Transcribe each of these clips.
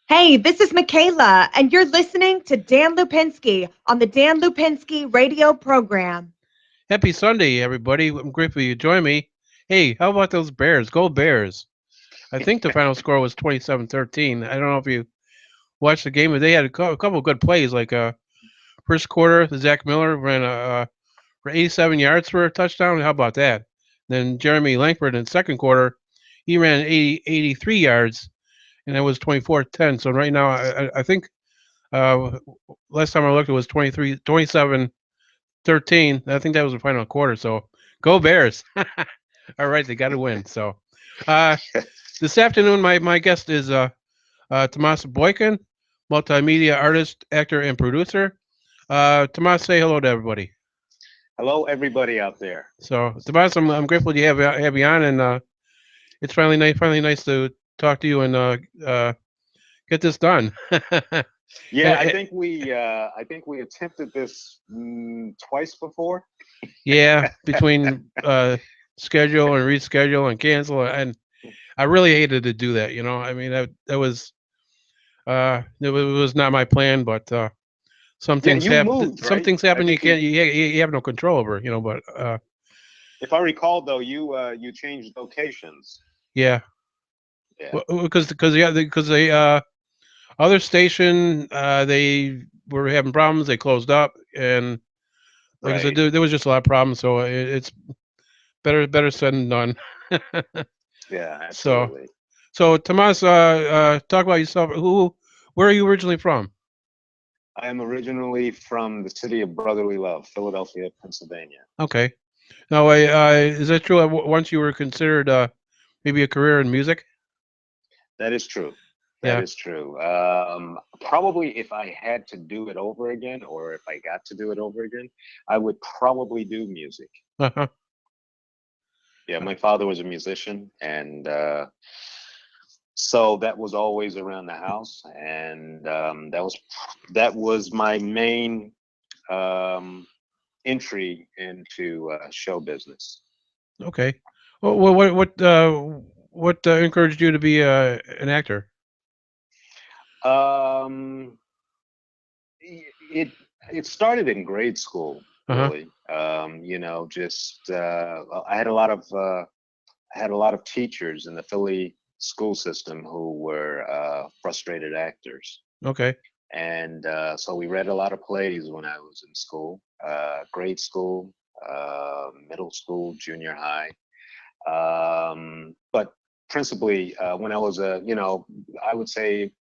Hey, this is Michaela, and you're listening to Dan Lupinski on the Dan Lupinski radio program. Happy Sunday, everybody. I'm grateful you joined me. Hey, how about those Bears? Go Bears. I think the final score was 27-13. I don't know if you watched the game, but they had a couple of good plays. Like first quarter, Zach Miller ran for 87 yards for a touchdown. How about that? Then Jeremy Langford in the second quarter, he ran 83 yards, and that was 24-10. So right now, I think uh, last time I looked, it was 27-13. I think that was the final quarter. So go Bears. All right, they got to win. So uh, this afternoon, my guest is Tomas Boykin, multimedia artist, actor, and producer. Tomas, say hello to everybody. Hello, everybody out there. So Tomas, I'm grateful to have you on, and it's finally nice to talk to you and get this done. Yeah, Eh, I think we attempted this twice before. yeah, between schedule and reschedule and cancel, and I really hated to do that. I mean that was it was not my plan, but some Yeah, things you happen. moved, Some right? things I happen you think you. can't you have no control over. But If I recall, though, you changed locations. yeah, Yeah, because the other station they were having problems. They closed up, and like I said, right. there was just a lot of problems. So it's better said than done. Yeah, so absolutely. so Tomas, talk about yourself. Where are you originally from? I am originally from the city of brotherly love, Philadelphia, Pennsylvania. Okay. Now, is that true? Once you were considered maybe a career in music? That is true. That Yeah. is true. Probably if I had to do it over again, or if I got to do it over again, I would probably do music. Uh-huh. Yeah, my father was a musician, and so that was always around the house, and that was my main um, entry into show business. Okay. Well, what encouraged you to be an actor? Um, it it started in grade school, Uh-huh. really. Just I had a lot of teachers in the Philly school system who were frustrated actors. Okay. And so we read a lot of plays when I was in school, grade school, middle school, junior high. But principally, when I was I would say,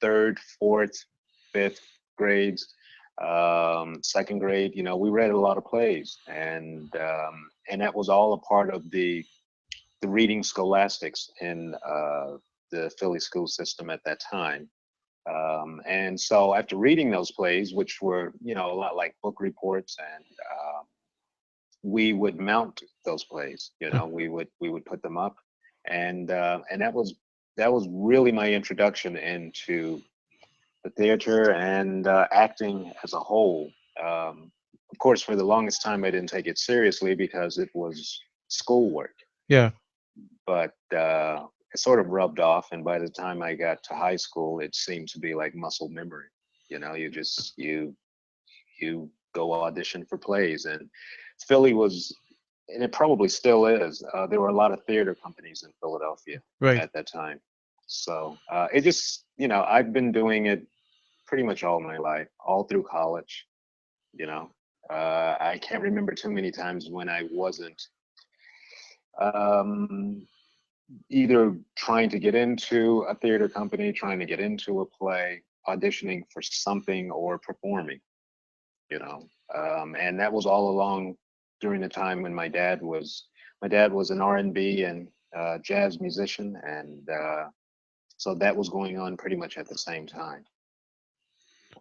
third, fourth, fifth grades, second grade, we read a lot of plays, and that was all a part of the reading scholastics in the Philly school system at that time. And so after reading those plays, which were, a lot like book reports, and we would mount those plays, we would put them up. And that was really my introduction into the theater and acting as a whole. Of course, for the longest time, I didn't take it seriously because it was schoolwork, Yeah. but it sort of rubbed off. And by the time I got to high school, it seemed to be like muscle memory. You go audition for plays, and Philly was, and it probably still is. There were a lot of theater companies in Philadelphia Right. at that time, so it just, I've been doing it pretty much all my life, all through college. You know, I can't remember too many times when I wasn't um, either trying to get into a theater company, trying to get into a play, auditioning for something, or performing. And that was all along during the time when my dad was an R&B and jazz musician, and so that was going on pretty much at the same time.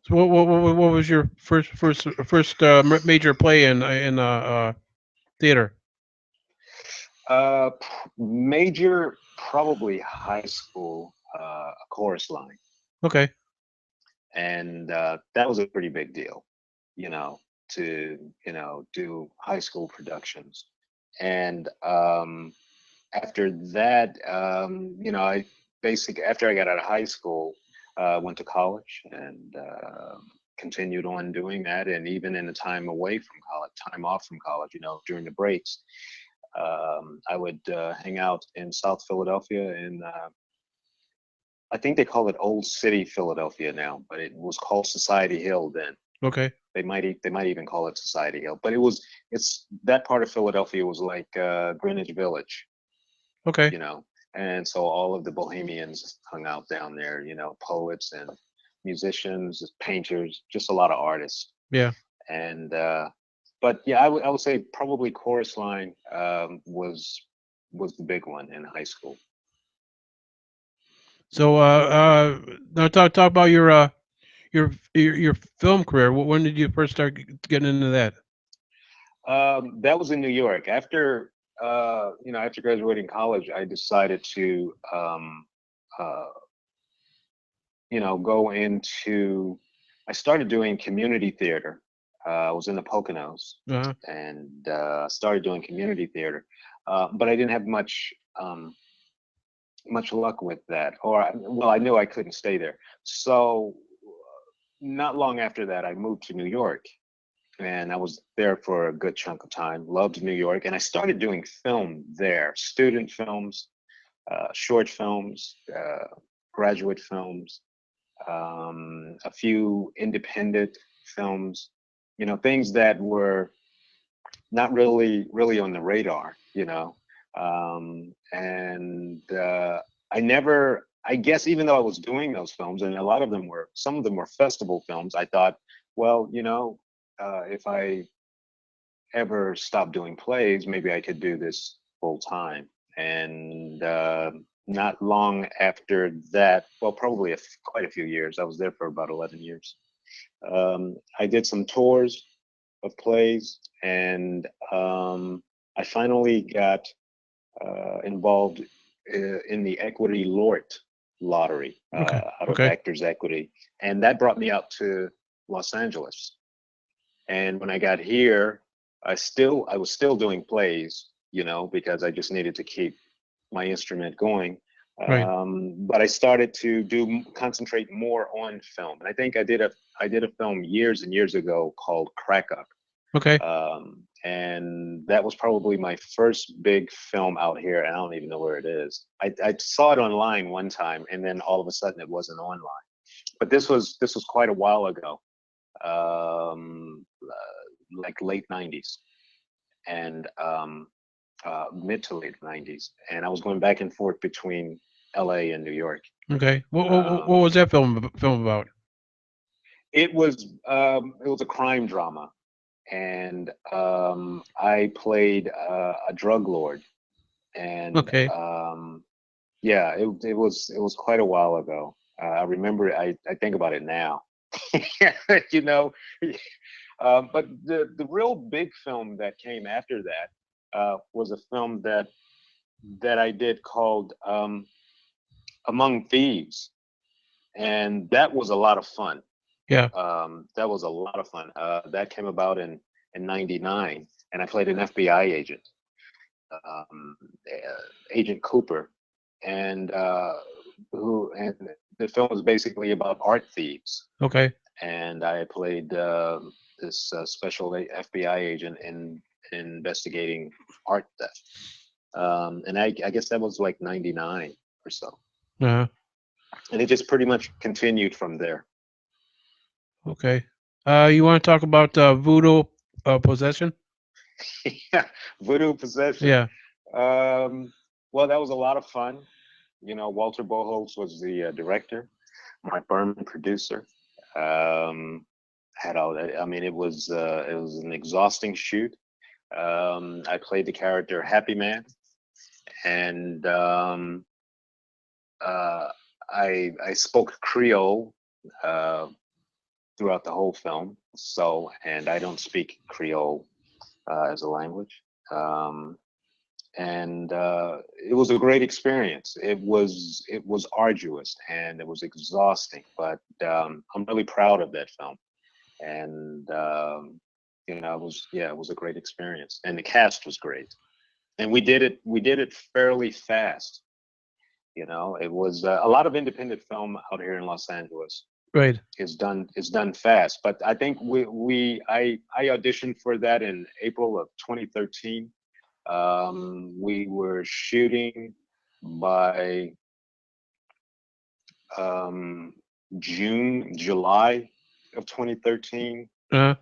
So what was your first major play in theater? Major, probably high school, a chorus line, Okay. and that was a pretty big deal, you know, to do high school productions. And after that, I basically, after I got out of high school, went to college and continued on doing that. And even in the time away from college, time off from college, during the breaks, I would hang out in South Philadelphia in I think they call it Old City Philadelphia now, but it was called Society Hill then. Okay. They might even call it Society Hill, but it's that part of Philadelphia was like Greenwich Village, Okay. and so all of the bohemians hung out down there, poets and musicians, painters, just a lot of artists. Yeah. And but yeah, I would say probably Chorus Line was the big one in high school. So now talk about your film career. When did you first start getting into that? That was in New York. After graduating college, I decided to uh, go into. I started doing community theater. I was in the Poconos Uh-huh. and started doing community theater, but I didn't have much luck with that. Well, I knew I couldn't stay there. So not long after that, I moved to New York, and I was there for a good chunk of time. Loved New York, and I started doing film there, student films, short films, graduate films, a few independent films, things that were not really on the radar, and I guess even though I was doing those films, and some of them were festival films, I thought, well, if I ever stop doing plays, maybe I could do this full time. And not long after that, well, probably quite a few years. I was there for about 11 years. I did some tours of plays, and I finally got involved in the Equity Lort lottery Okay. out of Okay. Actors Equity, and that brought me out to Los Angeles. And when I got here, I was still doing plays, because I just needed to keep my instrument going. Right. But I started to concentrate more on film, and I think I did a film years and years ago called Crack Up, Okay. and that was probably my first big film out here, and I don't even know where it is. I saw it online one time, and then all of a sudden it wasn't online. But this was quite a while ago, like late '90s, and mid to late '90s, and I was going back and forth between LA and New York. Okay. What was Um, that film about? it was a crime drama, and I played a drug lord, and Okay. yeah, it was quite a while ago. I remember it, I think about it now. you know, but the real big film that came after that was a film that I did called Among Thieves, and that was a lot of fun. Yeah. That was a lot of fun. That came about in '99, and I played an FBI agent, um, Agent Cooper, and and the film was basically about art thieves, Okay. and I played this special FBI agent in investigating art theft, and I guess that was like '99 or so, Uh-huh. and it just pretty much continued from there. Okay. You want to talk about voodoo possession? Yeah, Voodoo Possession. Yeah. Um, well, that was a lot of fun. Walter Boholtz was the director, Mark Berman producer. Um, had all that. I mean, it was an exhausting shoot. I played the character Happy Man, and uh, I spoke Creole uh, throughout the whole film. So, and I don't speak Creole as a language. Um, and it was a great experience. It was arduous and it was exhausting, but I'm really proud of that film. And it was a great experience, and the cast was great. And we did it fairly fast. You know, it was a lot of independent film out here in Los Angeles. Right. It's done fast, but I think I auditioned for that in April of 2013. We were shooting by um, July of 2013. Uh,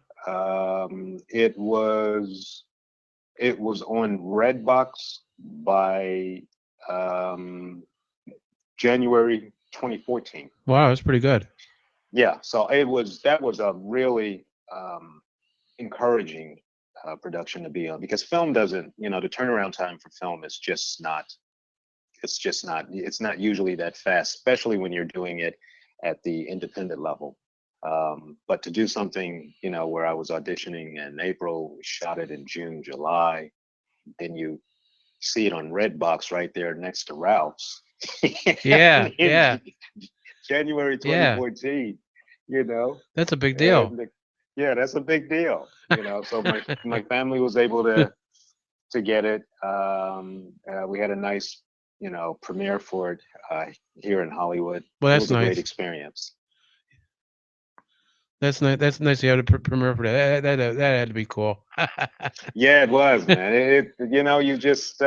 It was on Redbox by um, January 2014. wow, that's pretty good. Yeah, so that was a really encouraging production to be on, because film doesn't, the turnaround time for film is it's not usually that fast, especially when you're doing it at the independent level. But to do something, where I was auditioning in April, we shot it in June, July, then you see it on Redbox right there next to Ralph's Yeah, in yeah, January yeah. 2014, you know, That's a big deal. and yeah, that's a big deal, So my family was able to get it. We had a nice, premiere for it here in Hollywood. Well, It that's was a great nice. experience. That's nice. That's nice. You had a premiere for that. That had to be cool. Yeah, it was, man. You just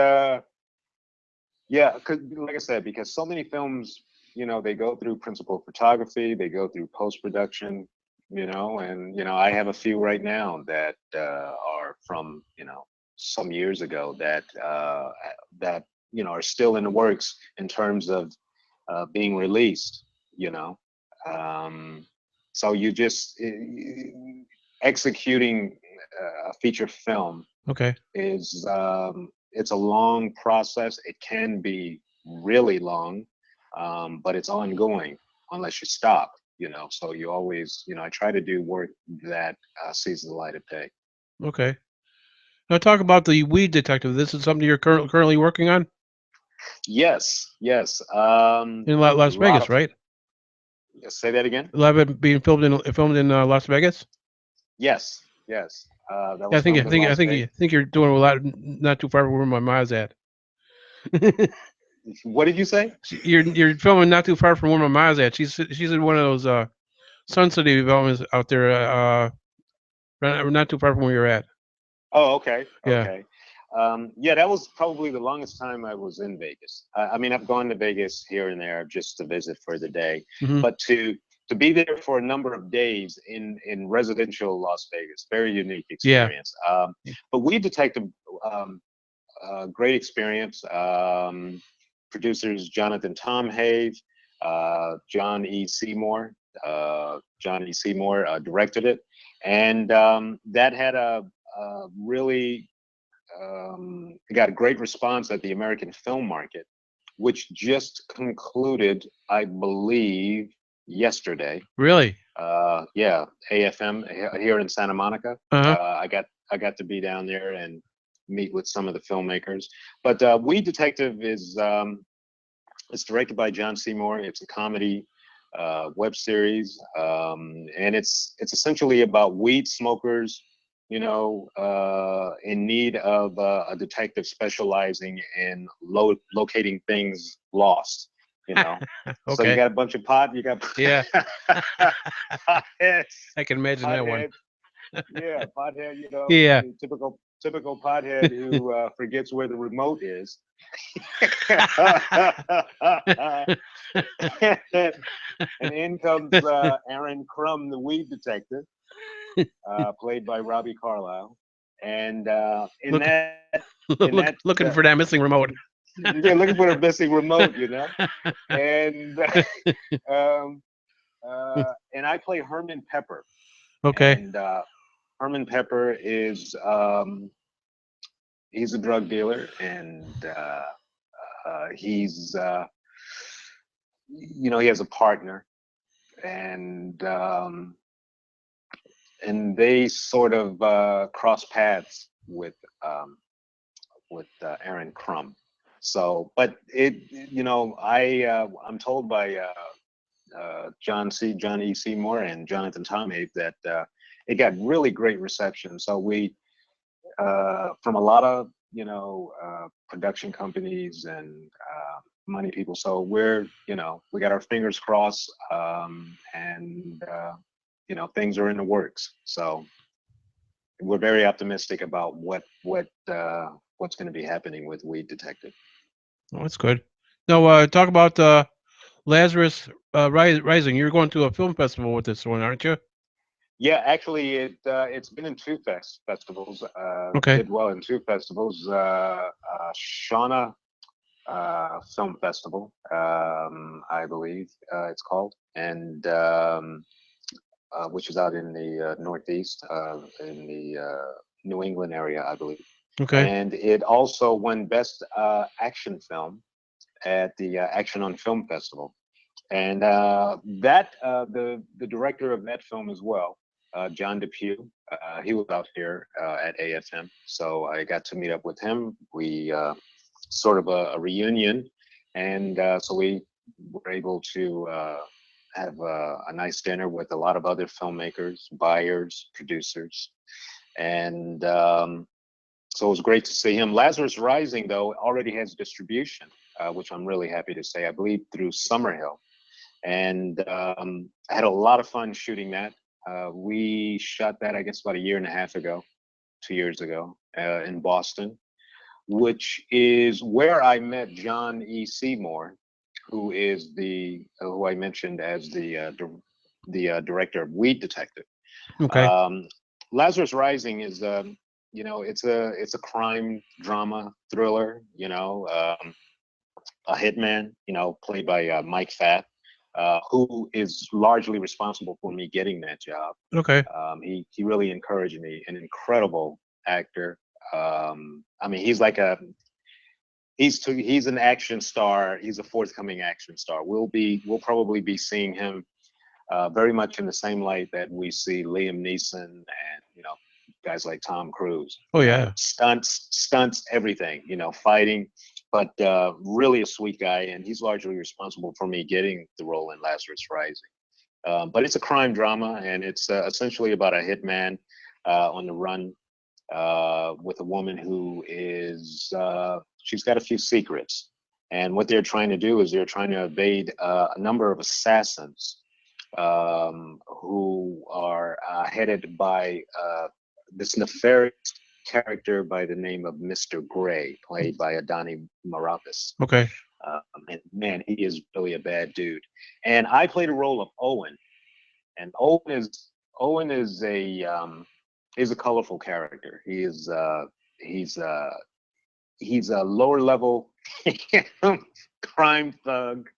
yeah, 'cause, like I said, because so many films, they go through principal photography, they go through post production, and I have a few right now that are from some years ago that are still in the works in terms of being released. You know, um, so you just executing a feature film Okay. is it's a long process. It can be really long, but it's ongoing unless you stop. So you always, I try to do work that sees the light of day. Okay. Now talk about the Weed Detective. This is something you're currently working on Yes, yes. in A Las lot Vegas, of right? Say that again. A lot of it being filmed in Las Vegas. Yes, yes. That Yeah, was filmed in Las Vegas. I think you're doing a lot not too far from where my mom's at. What did you say? You're filming not too far from where my mom's at. She's in one of those Sun City developments out there, not too far from where you're at. Oh, okay, Yeah. okay. Yeah, that was probably the longest time I was in Vegas. I mean, I've gone to Vegas here and there just to visit for the day, Hmm. but to be there for a number of days in residential Las Vegas, very unique Yeah. experience. But we detected great experience. Producers Jonathan Tom Hayes, John E. Seymour. John E. Seymour directed it, and that had a really got a great response at the American film market, which just concluded, I believe, yesterday. Really? Yeah, AFM here in Santa Monica. Uh huh. I got to be down there and meet with some of the filmmakers. But Weed Detective is it's directed by John Seymour. It's a comedy web series, and it's essentially about weed smokers, in need of a detective specializing in locating things lost. You know, so you Okay. got a bunch of pot. You got Yeah. potheads, I can imagine that one. pothead, yeah, pothead. Yeah. The typical pothead who forgets where the remote is. And in comes Aaron Crum, the weed detective, played by Robbie Carlyle. And in Look, that, in that, looking for that missing remote. yeah, looking for a missing remote, and um, and I play Herman Pepper, Okay. and Herman Pepper is he's a drug dealer, and he's he has a partner, and they sort of cross paths with Aaron Crum. So, but I'm told by John E. Seymour and Jonathan Tomei that it got really great reception. So we from a lot of production companies and money people. So we're, we got our fingers crossed, and things are in the works. So we're very optimistic about what's going to be happening with Weed Detective. Oh, that's good. Now, talk about Lazarus Rising. You're going to a film festival with this one, aren't you? Yeah, actually, it's been in two festivals. Okay. Did well in two festivals. Shauna Film Festival, I believe it's called, and which is out in the Northeast, in the New England area, I believe. Okay. And it also won Best Action Film at the Action on Film Festival. And the director of that film as well, John Depew, he was out here at AFM, so I got to meet up with him. We sort of a reunion, and so we were able to have a nice dinner with a lot of other filmmakers, buyers, producers, and so it was great to see him. Lazarus Rising, though, already has distribution, which I'm really happy to say. I believe through Summerhill, and I had a lot of fun shooting that. We shot that, I guess, about a year and a half ago, 2 years ago, in Boston, which is where I met John E. Seymour, who is who I mentioned as the director of Weed Detective. Okay. Lazarus Rising is it's a crime drama thriller. A hitman, played by Mike Fatt, who is largely responsible for me getting that job. Okay. He really encouraged me. An incredible actor. I mean, he's an action star. He's a forthcoming action star. We'll probably be seeing him very much in the same light that we see Liam Neeson and guys like Tom Cruise. Oh yeah. Stunts, everything. Fighting, but really a sweet guy, and he's largely responsible for me getting the role in Lazarus Rising. But it's a crime drama, and it's essentially about a hitman on the run with a woman who is she's got a few secrets, and what they're trying to do is they're trying to evade a number of assassins who are headed by this nefarious character by the name of Mr. Gray, played by Adani Marapis. Okay. And man, he is really a bad dude. And I played a role of Owen, and Owen is a colorful character. He's a lower level crime thug,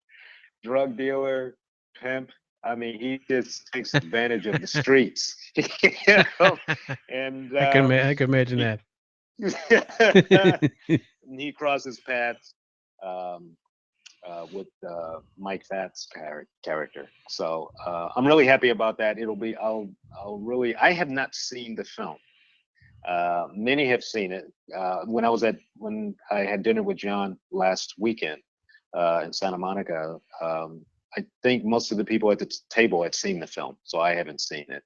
drug dealer, pimp. I mean, he just takes advantage of the streets. And I can imagine he, that. he crosses paths um, with Mike Fatt's character. So I'm really happy about that. I have not seen the film. Many have seen it. When I had dinner with John last weekend in Santa Monica, I think most of the people at the table had seen the film, so I haven't seen it.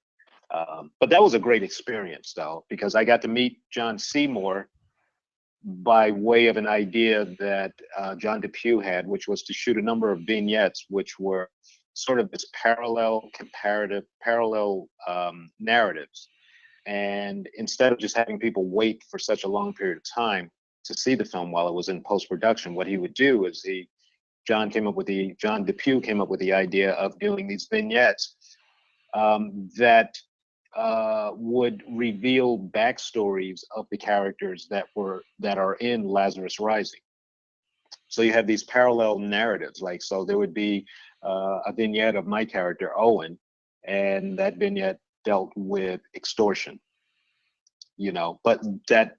But that was a great experience, though, because I got to meet John Seymour by way of an idea that John Depew had, which was to shoot a number of vignettes, which were sort of this parallel narratives. And instead of just having people wait for such a long period of time to see the film while it was in post-production, what he would do is John Depew came up with the idea of doing these vignettes that would reveal backstories of the characters that are in Lazarus Rising. So you have these parallel narratives, so there would be a vignette of my character Owen, and that vignette dealt with extortion, but that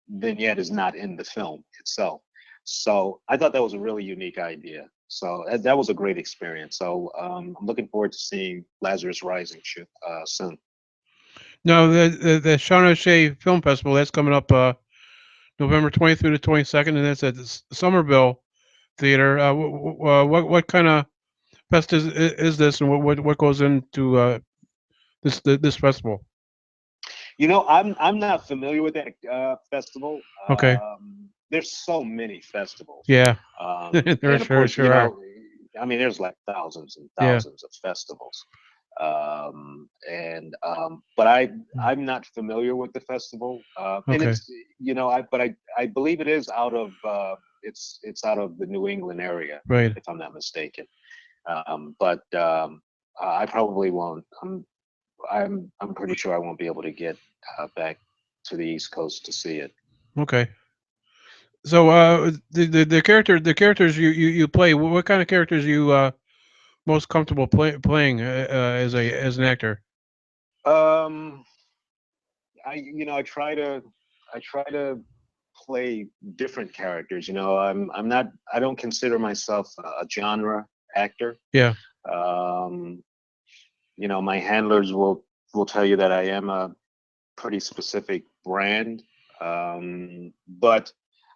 vignette is not in the film itself. So I thought that was a really unique idea. So that was a great experience. So I'm looking forward to seeing Lazarus Rising soon. No, the Sean O'Shea Film Festival, that's coming up November 20th through the 22nd, and that's at the Somerville Theater. What kind of fest is this, and what goes into this festival? I'm not familiar with that festival. Okay. there's so many festivals, Yeah. There and of sure course, sure are. I mean, there's like thousands and Yeah. thousands of festivals, and but I'm not familiar with the festival, and Okay. it's I believe it is out of it's out of the New England area, Right. if I'm not mistaken. But I probably won't. I'm pretty sure I won't be able to get back to the East Coast to see it. Okay. So the characters you play, what kind of characters you most comfortable playing as an actor? Um, I try to play different characters. I don't consider myself a genre actor. Yeah. Um, my handlers will tell you that I am a pretty specific brand. But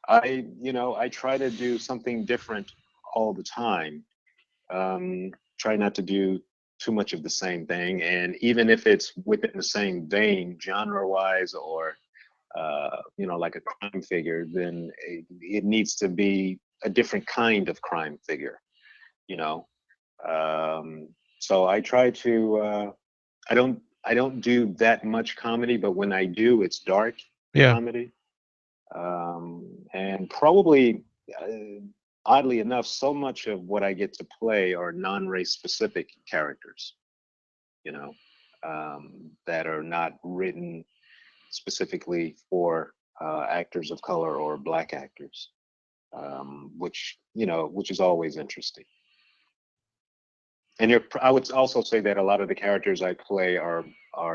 I try to do something different all the time. Try not to do too much of the same thing. And even if it's within the same vein, genre wise, or, like a crime figure, then it needs to be a different kind of crime figure, you know? Um, so I try to, I don't do that much comedy, but when I do, it's dark Yeah. comedy. And probably, oddly enough, so much of what I get to play are non-race specific characters, you know, that are not written specifically for actors of color or black actors, which is always interesting. And I would also say that a lot of the characters I play are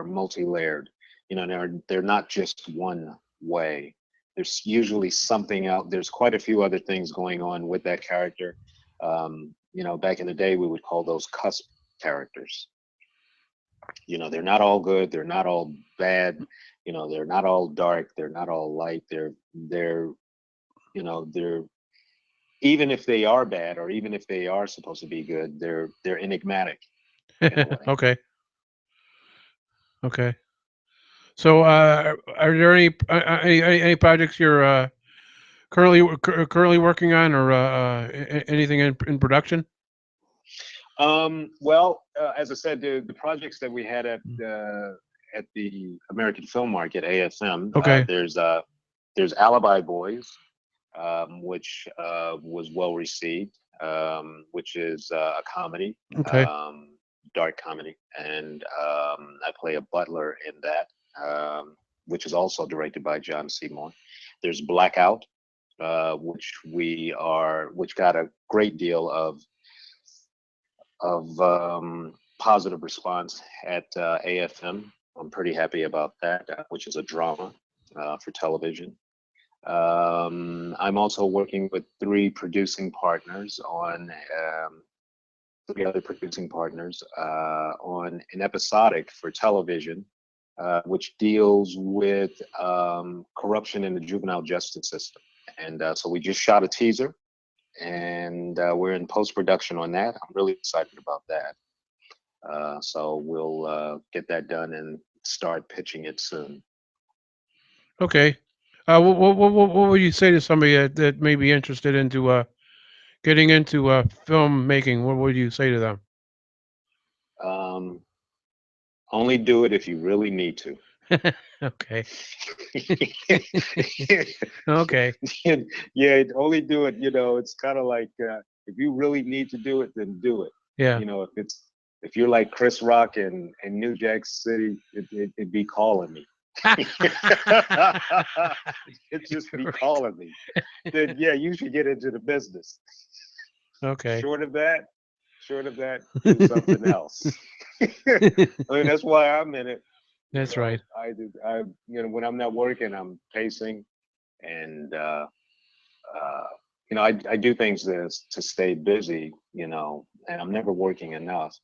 multi-layered. They're not just one way. There's usually something out. There's quite a few other things going on with that character. Back in the day, we would call those cusp characters. They're not all good. They're not all bad. They're not all dark. They're not all light. They're even if they are bad or even if they are supposed to be good, they're enigmatic in a way. Okay. Okay. So are there any projects you're currently working on, or anything in production? Well, as I said, the projects that we had at the American Film Market (AFM), Okay. there's Alibi Boys, which was well received, which is a comedy, Okay. dark comedy, and I play a butler in that, which is also directed by John Seymour. There's Blackout, which got a great deal of positive response at AFM. I'm pretty happy about that, which is a drama for television. I'm also working with three other producing partners on an episodic for television, which deals with corruption in the juvenile justice system. And so we just shot a teaser, and we're in post production on that. I'm really excited about that. So we'll get that done and start pitching it soon. Okay. What would you say to somebody that may be interested into getting into filmmaking? What would you say to them? Um, Only do it if you really need to. Okay. Okay. Yeah, only do it. It's kind of like if you really need to do it, then do it. Yeah. If you're like Chris Rock in New Jack City, it'd be calling me. It just be calling me. Then yeah, you should get into the business. Okay. Short of that, do something else. I mean, that's why I'm in it. That's right. When I'm not working, I'm pacing, and I do things to stay busy, and I'm never working enough.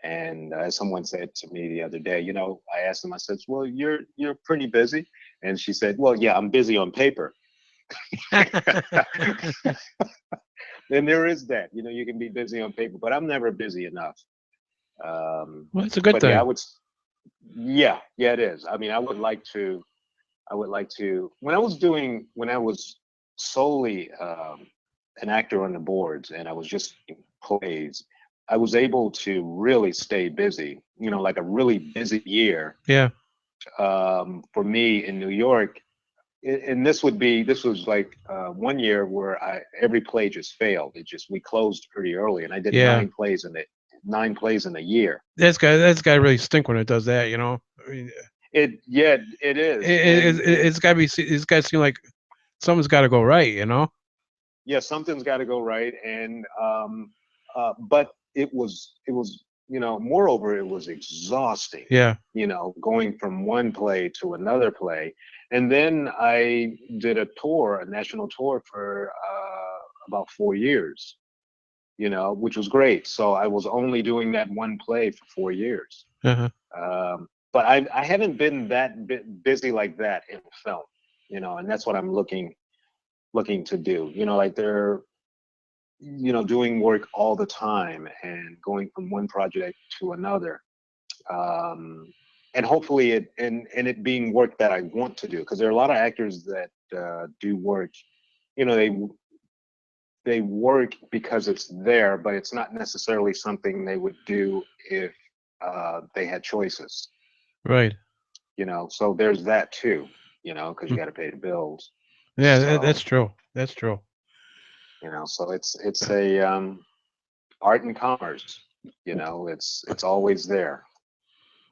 And as someone said to me the other day, I asked them, I said, well, you're pretty busy. And she said, well, yeah, I'm busy on paper. Then there is that, you can be busy on paper, but I'm never busy enough. Well, that's a good But yeah, thing. yeah, it is. I mean, I would like to, when I was solely an actor on the boards and I was just in plays, I was able to really stay busy. You know, like a really busy year Yeah. for me in New York. And this was like 1 year where I every play just failed. It just we closed pretty early, and I did Yeah. 9 plays in a year. That's got to really stink when it does that. I mean, It is, and it's got to be. It's got to seem like something's got to go right. yeah, something's got to go right. And but it was moreover it was exhausting. Yeah. Going from one play to another play, and then I did a national tour for about 4 years. Which was great. So I was only doing that one play for 4 years. Uh-huh. But I haven't been that busy like that in film. And that's what I'm looking to do. Like they're doing work all the time and going from one project to another, um, and hopefully it being work that I want to do, because there are a lot of actors that do work. They work because it's there, but it's not necessarily something they would do if they had choices. Right. So there's that too. Because you Mm. got to pay the bills. Yeah, that's So true. That's true. so it's a art and commerce. It's always there.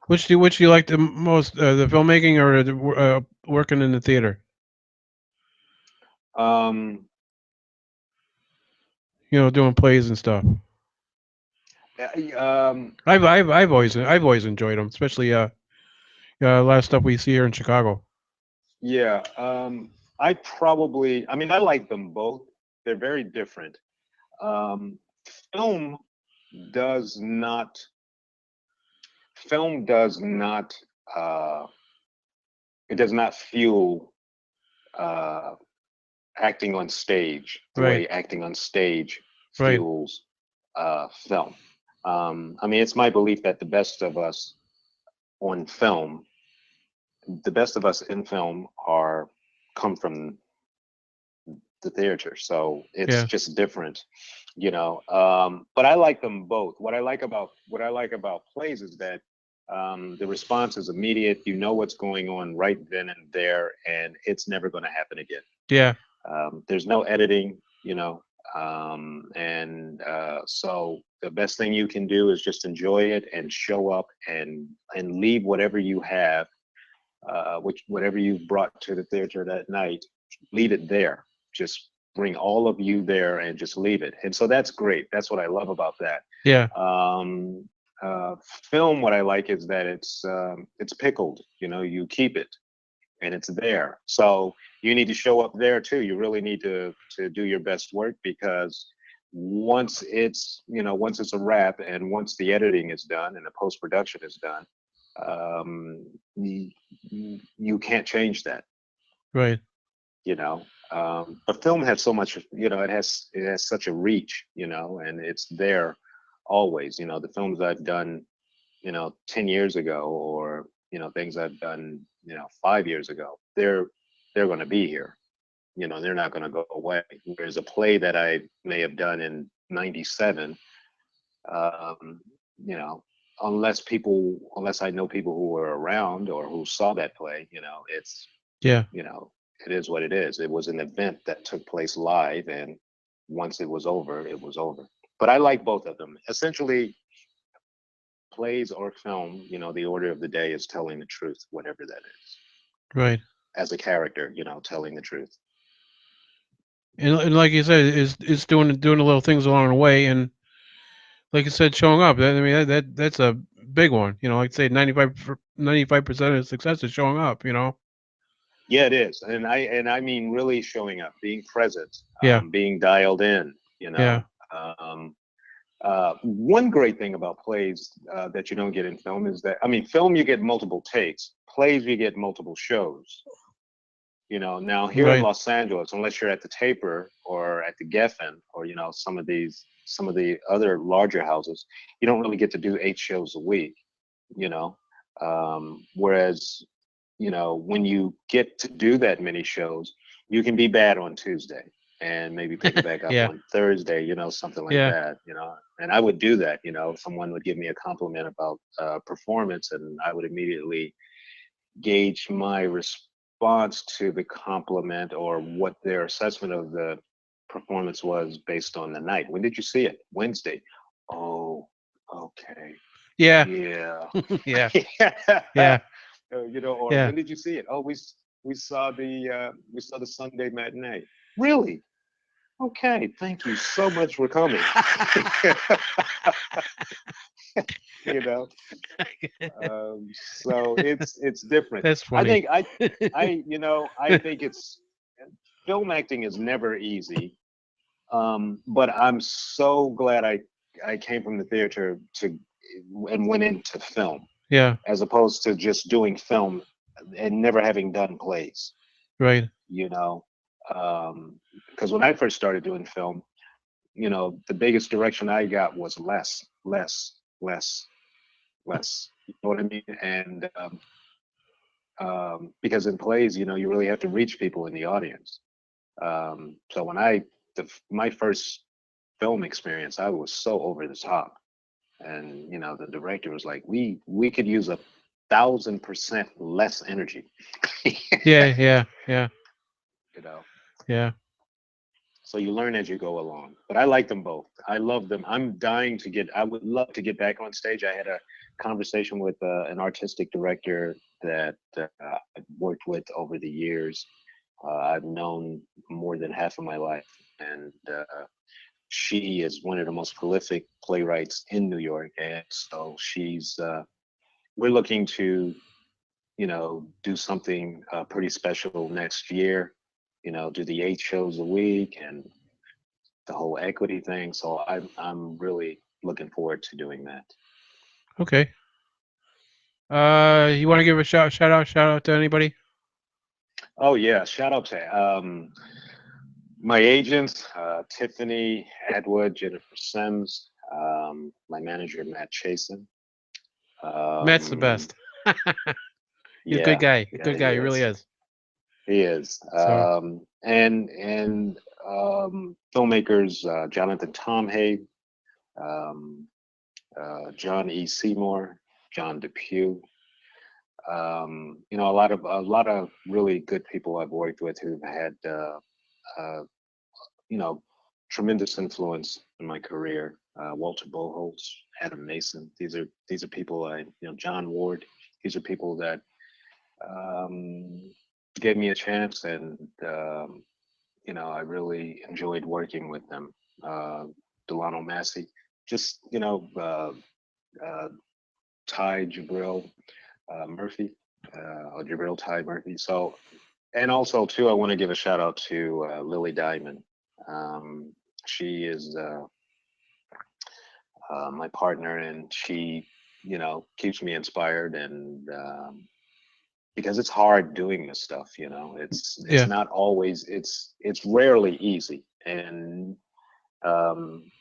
Which do you like the most, the filmmaking or working in the theater? Um, Doing plays and stuff. I've always enjoyed them, especially a lot of stuff we see here in Chicago. yeah. I mean, I like them both. They're very different. Um, film does not. Film does not. Uh, it does not fuel uh, acting on stage the Right. way acting on stage Right. fuels film. I mean, it's my belief that on film, the best of us in film come from the theater, so it's Yeah. just different. But I like them both. What I like about plays is that the response is immediate. You know what's going on right then and there, and it's never going to happen again. Yeah. There's no editing, and so the best thing you can do is just enjoy it and show up and leave whatever you have, whatever you brought to the theater that night, leave it there. Just bring all of you there and just leave it. And so that's great. That's what I love about that. Yeah. Um, Film, what I like is that it's pickled. You keep it and it's there. So you need to show up there too. You really need to do your best work, because once it's a wrap and once the editing is done and the post production is done, um, you can't change that. Right. You know, but film has so much. It has such a reach. And it's there always. The films I've done 10 years ago, or things I've done 5 years ago, they're going to be here. They're not going to go away. Whereas a play that I may have done in '97, um, you know unless I know people who were around or who saw that play, Yeah. you know it is what it is. It was an event that took place live, and once it was over, it was over. But I like both of them. Essentially, plays or film, the order of the day is telling the truth, whatever that is. Right. As a character, telling the truth. And like you said, it's doing the little things along the way, and like you said, showing up. I mean, that's a big one. Like I say, 95% of success is showing up. Yeah, it is, and I mean really showing up, being present, Yeah. being dialed in. Yeah. Um, one great thing about plays that you don't get in film is that, I mean, film you get multiple takes, plays you get multiple shows. Now here in Right. Los Angeles, unless you're at the Taper or at the Geffen or some of the other larger houses, you don't really get to do 8 shows a week. You know, Whereas when you get to do that many shows, you can be bad on Tuesday and maybe pick it back up Yeah. on Thursday, something like Yeah. that. And I would do that, if someone would give me a compliment about performance, and I would immediately gauge my response to the compliment or what their assessment of the performance was based on the night. When did you see it? Wednesday. Oh, okay. Yeah. Yeah. Yeah. Yeah. Yeah. Or Yeah. when did you see it? Oh, we saw the Sunday matinee. Really? Okay. Thank you so much for coming. you know. So it's different. That's I funny. think I think it's film acting is never easy. But I'm so glad I came from the theater to and went into film Yeah. as opposed to just doing film and never having done plays. Right. You know, because when I first started doing film, the biggest direction I got was less, less, less, less. You know what I mean? And because in plays, you really have to reach people in the audience. So when my first film experience, I was so over the top, and the director was like, "We could use 1,000% less energy." Yeah. Yeah. Yeah. you know. Yeah. So you learn as you go along. But I like them both. I love them. I would love to get back on stage. I had a conversation with an artistic director that I've worked with over the years. I've known more than half of my life. And she is one of the most prolific playwrights in New York. And so we're looking to, do something pretty special next year, do the 8 shows a week and the whole equity thing. So I'm really looking forward to doing that. Okay. You want to give a shout out to anybody? Oh yeah, shout out to my agents, Tiffany Atwood, Jennifer Sims, my manager Matt Chasen. Matt's the Um, best. He's a good yeah, guy. A yeah, good he guy. He really is. is. He is. So And filmmakers Jonathan Tomhey, um, John E. Seymour, John Depew. A lot of really good people I've worked with who've had uh, you know tremendous influence in my career. Walter Boholtz, Adam Mason. These are people John Ward. These are people that um, gave me a chance, and I really enjoyed working with them. Delano Massey, just uh, Ty Jabril Murphy, or Jabril Ty Murphy. So, and also too, I want to give a shout out to Lily Diamond. Um, she is my partner, and she, keeps me inspired, and because it's hard doing this stuff. It's yeah. not always. It's rarely easy, and um,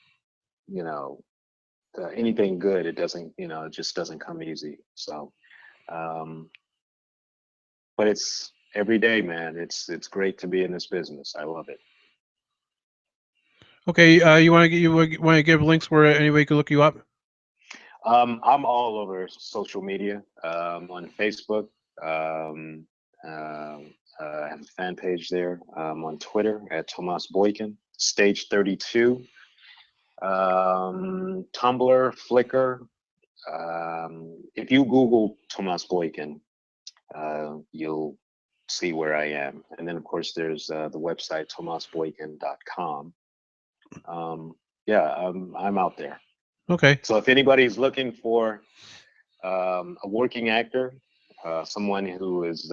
you know, anything good, it doesn't. It just doesn't come easy. So, um, but it's every day, man. It's great to be in this business. I love it. Okay. You want to give links where anybody can look you up? I'm all over social media. On Facebook. Um, I have a fan page there. On Twitter at Tomas Boykin. Stage 32. Tumblr, Flickr. If you Google Tomas Boykin, you'll see where I am. And then, of course, there's the website tomasboykin.com. Yeah, I'm out there. Okay. So if anybody's looking for a working actor, someone who is,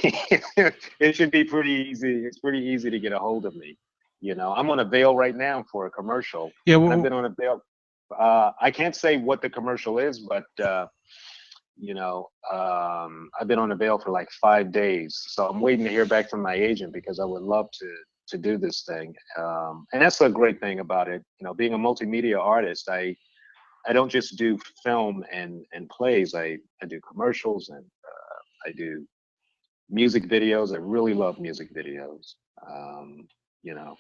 it should be pretty easy. It's pretty easy to get a hold of me. I'm on a veil right now for a commercial, Yeah. and I've been on a veil. I can't say what the commercial is, but I've been on a veil for like 5 days, so I'm waiting to hear back from my agent because I would love to do this thing. And that's a great thing about it. Being a multimedia artist, I don't just do film and plays. I do commercials, and I do music videos. I really love music videos. Um, you know,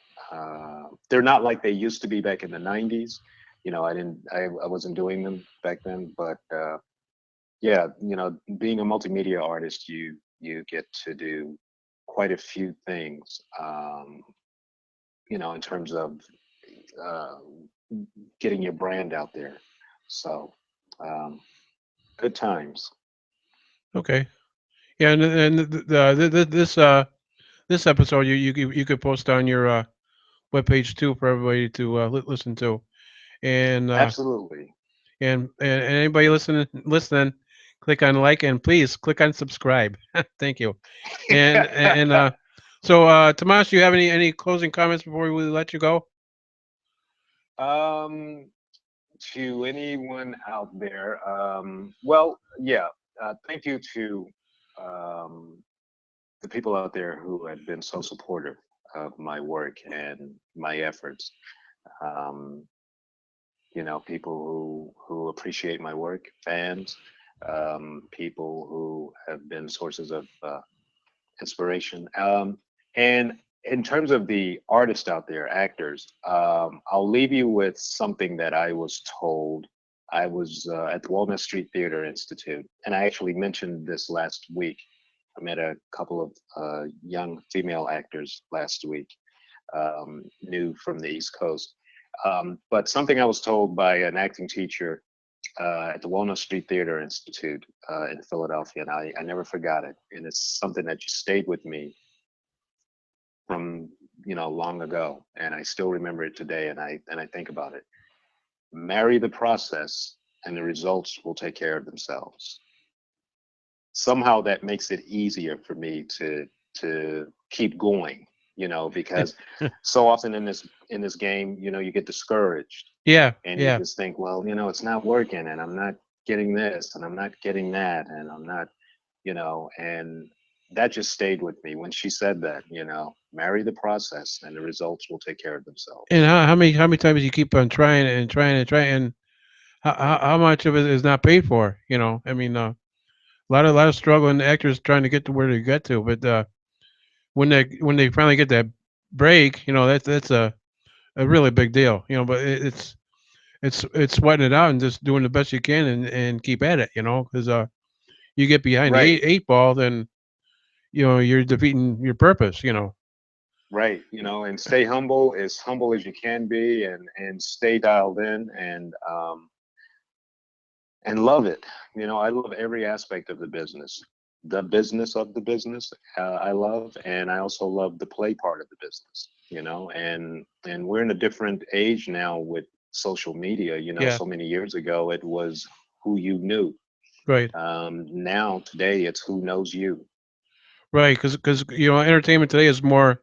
they're not like they used to be back in the '90s. I wasn't doing them back then, but yeah, being a multimedia artist, you get to do quite a few things. In terms of uh, getting your brand out there. So, um, good times. Okay. Yeah, and this episode you could post on your webpage too for everybody to listen to, and Absolutely. and anybody listening, click on like and please click on subscribe. Thank you. And so Tomas, you have any closing comments before we let you go? um, to anyone out there, well, yeah, thank you to um, the people out there who have been so supportive of my work and my efforts. Um, people who appreciate my work, fans, people who have been sources of inspiration. And in terms of the artists out there, actors, I'll leave you with something that I was told. I was at the Walnut Street Theater Institute, and I actually mentioned this last week. I met a couple of young female actors last week, new from the East Coast. But something I was told by an acting teacher at the Walnut Street Theater Institute in Philadelphia, and I never forgot it. And it's something that just stayed with me from long ago, and I still remember it today. And I think about it. Marry the process, and the results will take care of themselves. Somehow that makes it easier for me to keep going. Because so often in this game, you get discouraged Yeah, and you yeah, just think, well, it's not working, and I'm not getting this, and I'm not getting that, and I'm not, and that just stayed with me when she said that, marry the process and the results will take care of and themselves. how many times you keep on trying and trying and trying, and how much of it is not paid for? I mean, a lot of struggling actors trying to get to where they get to, but when they finally get that break, that's a really big deal. But it's sweating it out and just doing the best you can and keep at it. Because you get behind the Right, eight ball, then you're defeating your purpose. right. And stay humble, as humble as you can be, and stay dialed in, and love it. I love every aspect of the business of the business. I love, and I also love the play part of the business. And we're in a different age now with social media. Yeah, So many years ago it was who you knew. right, Now today it's who knows you. right. Because entertainment today is more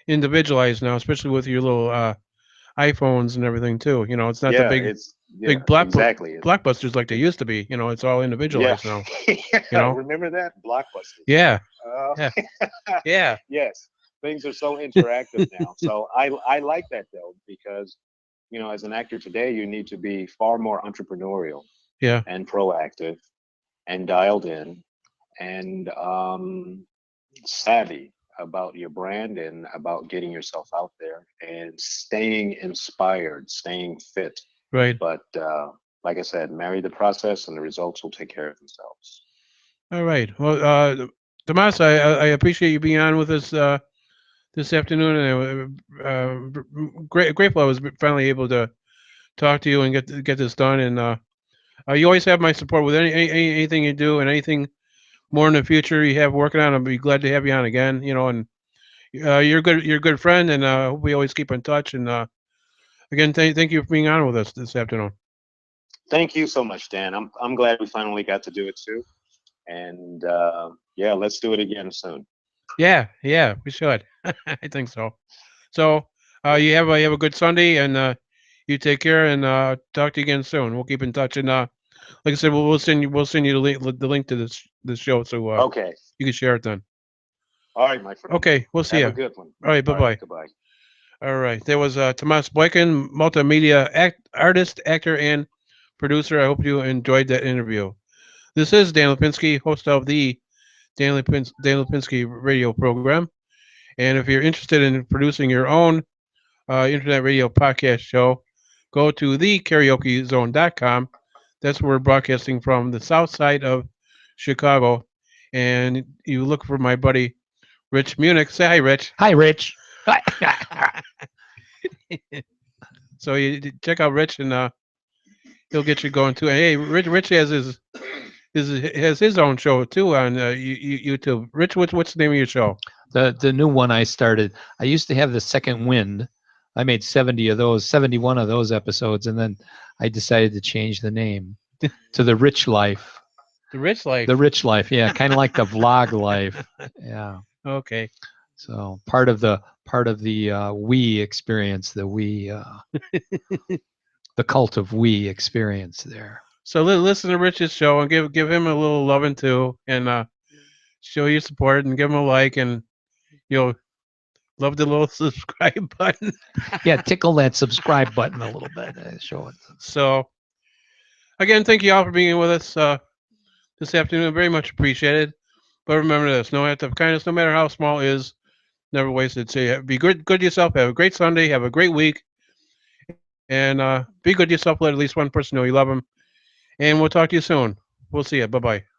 individualized now, especially with your little iPhones and everything too. It's not the Yeah, big it's yeah, big exactly. blockbusters like they It- used to be. It's all yeah, individualized now. You yeah. know. Remember that blockbusters? Yeah, yeah, Uh, yeah, yes, things are so interactive now. So I like that though, because as an actor today, you need to be far more entrepreneurial yeah. and proactive and dialed in and savvy about your brand and about getting yourself out there and staying inspired, staying fit. Right. But like I said, marry the process and the results will take care of themselves. All right. Well, Tomas, I appreciate you being on with us this afternoon, and grateful I was finally able to talk to you and get this done. And you always have my support with anything you do and anything more in the future you have working on. I'll be glad to have you on again. And you're a good friend, and hope we always keep in touch. And again, thank you for being on with us this afternoon. Thank you so much, Dan. I'm glad we finally got to do it too. And yeah, let's do it again soon. Yeah, yeah, we should. I think so. So Yeah. you have a good Sunday, and you take care, and talk to you again soon. We'll keep in touch, and like I said, we'll send you the link to this show, so Okay. you can share it then. All right, my friend. Okay, we'll see Have a you. good one. All right, bye All right. bye. Goodbye. All right, there was Tomas Boykin, multimedia artist, actor, and producer. I hope you enjoyed that interview. This is Dan Lupinski, host of the Dan Lipinski radio program. And if you're interested in producing your own internet radio podcast show, go to thekaraokezone.com. That's where we're broadcasting from the south side of Chicago. And you look for my buddy Rich Munich. Say hi, Rich. Hi, Rich. So you check out Rich, and he'll get you going too. And hey, Rich has his own show too on YouTube. Rich, what's the name of your show? The new one I started. I used to have the Second Wind. I made 71 of those episodes, and then I decided to change the name to The Rich Life. The Rich Life. The Rich Life, yeah, kind of like the vlog life. Yeah. Okay. So part of the we experience, the cult of we experience there. So listen to Rich's show and give him a little loving too, and show your support and give him a like, and you'll love the little subscribe button. Yeah, tickle that subscribe button a little bit. Show it. So again, thank you all for being with us this afternoon. Very much appreciated. But remember this: no act of kindness, no matter how small, is never wasted. So be good to yourself. Have a great Sunday. Have a great week. And be good to yourself. Let at least one person know you love them. And we'll talk to you soon. We'll see you. Bye-bye.